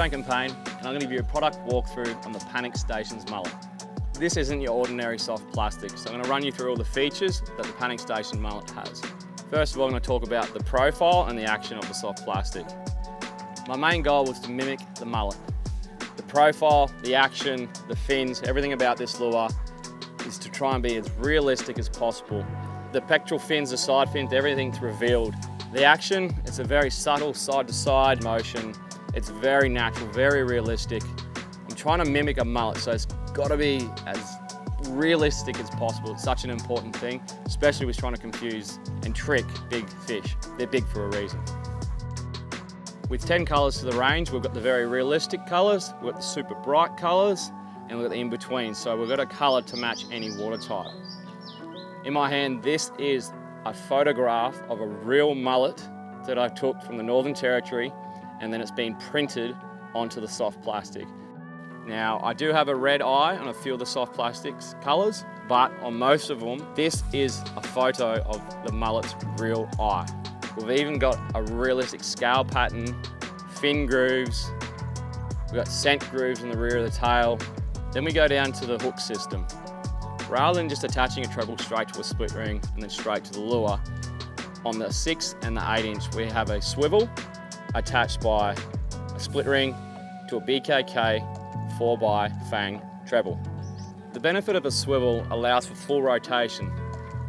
Frank and Payne, and I'm going to give you a product walkthrough on the Panic Stations Mullet. This isn't your ordinary soft plastic, so I'm going to run you through all the features that the Panic Station Mullet has. First of all, I'm going to talk about the profile and the action of the soft plastic. My main goal was to mimic the mullet. The profile, the action, the fins, everything about this lure is to try and be as realistic as possible. The pectoral fins, the side fins, everything's revealed. The action, it's a very subtle side-to-side motion. It's very natural, very realistic. I'm trying to mimic a mullet, so it's got to be as realistic as possible. It's such an important thing, especially with trying to confuse and trick big fish. They're big for a reason. With 10 colours to the range, we've got the very realistic colours, we've got the super bright colours, and we've got the in-between. So we've got a colour to match any water type. In my hand, this is a photograph of a real mullet that I took from the Northern Territory, and then it's been printed onto the soft plastic. Now, I do have a red eye on a few of the soft plastics colours, but on most of them, this is a photo of the mullet's real eye. We've even got a realistic scale pattern, fin grooves, we've got scent grooves in the rear of the tail. Then we go down to the hook system. Rather than just attaching a treble straight to a split ring and then straight to the lure, on the 6 and the 8 inch, we have a swivel attached by a split ring to a BKK 4x Fang treble. The benefit of a swivel allows for full rotation.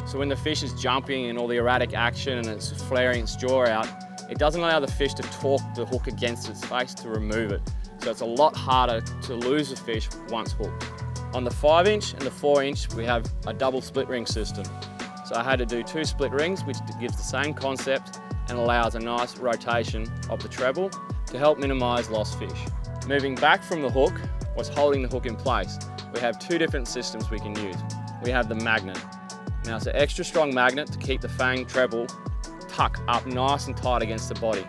So when the fish is jumping and all the erratic action and it's flaring its jaw out, it doesn't allow the fish to torque the hook against its face to remove it. So it's a lot harder to lose the fish once hooked. On the 5 inch and the 4 inch, we have a double split ring system. So I had to do 2 split rings, which gives the same concept and allows a nice rotation of the treble to help minimize lost fish. Moving back from the hook, what's holding the hook in place? We have 2 different systems we can use. We have the magnet. Now it's an extra strong magnet to keep the Fang treble tucked up nice and tight against the body.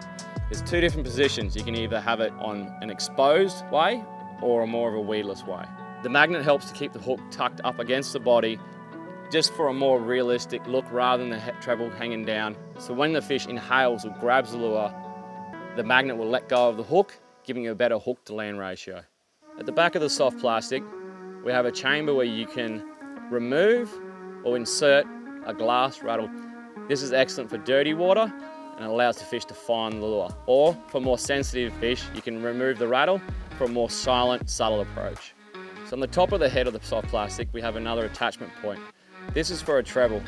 There's 2 different positions. You can either have it on an exposed way or a more of a weedless way. The magnet helps to keep the hook tucked up against the body just for a more realistic look rather than the treble hanging down. So when the fish inhales or grabs the lure, the magnet will let go of the hook, giving you a better hook to land ratio. At the back of the soft plastic, we have a chamber where you can remove or insert a glass rattle. This is excellent for dirty water and allows the fish to find the lure. Or for more sensitive fish, you can remove the rattle for a more silent, subtle approach. So on the top of the head of the soft plastic, we have another attachment point. This is for a treble.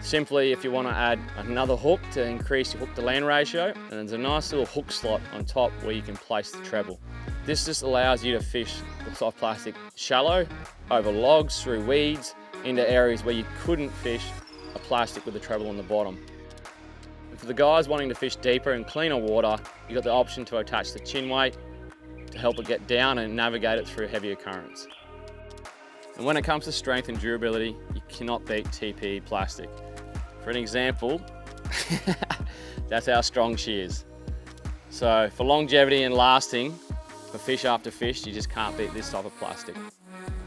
Simply, if you want to add another hook to increase your hook to land ratio, and there's a nice little hook slot on top where you can place the treble. This just allows you to fish the soft plastic shallow, over logs, through weeds, into areas where you couldn't fish a plastic with a treble on the bottom. And for the guys wanting to fish deeper and cleaner water, you've got the option to attach the chin weight to help it get down and navigate it through heavier currents. And when it comes to strength and durability, you cannot beat TPE plastic. For an example, that's how strong she is. So for longevity and lasting, for fish after fish, you just can't beat this type of plastic.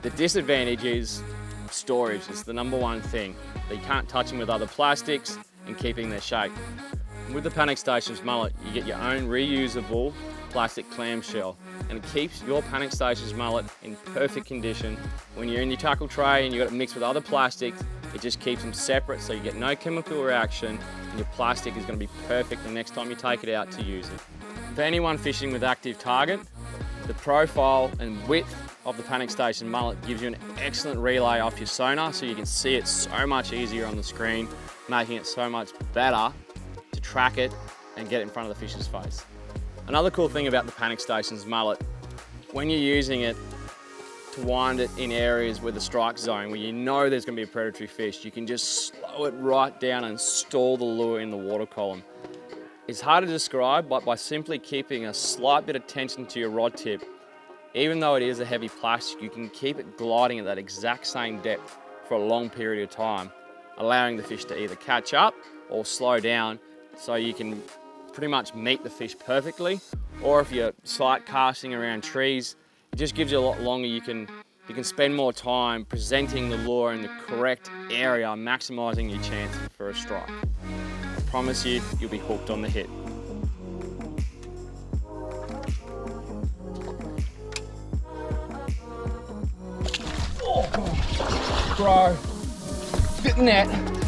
The disadvantage is storage. It's the #1 thing. That you can't touch them with other plastics and keeping their shape. With the Panic Stations Mullet, you get your own reusable plastic clamshell, and it keeps your Panic Stations Mullet in perfect condition. When you're in your tackle tray and you've got it mixed with other plastics, it just keeps them separate so you get no chemical reaction, and your plastic is going to be perfect the next time you take it out to use it. For anyone fishing with active target, the profile and width of the Panic Station Mullet gives you an excellent relay off your sonar, so you can see it so much easier on the screen, making it so much better to track it and get it in front of the fish's face. Another cool thing about the Panic Stations Mullet, when you're using it to wind it in areas with a strike zone where you know there's going to be a predatory fish, you can just slow it right down and stall the lure in the water column. It's hard to describe, but by simply keeping a slight bit of tension to your rod tip, even though it is a heavy plastic, you can keep it gliding at that exact same depth for a long period of time, allowing the fish to either catch up or slow down so you can pretty much meet the fish perfectly. Or if you're sight casting around trees, it just gives you a lot longer. You can spend more time presenting the lure in the correct area, maximizing your chance for a strike. I promise you, you'll be hooked on the hit. Bro, fit net.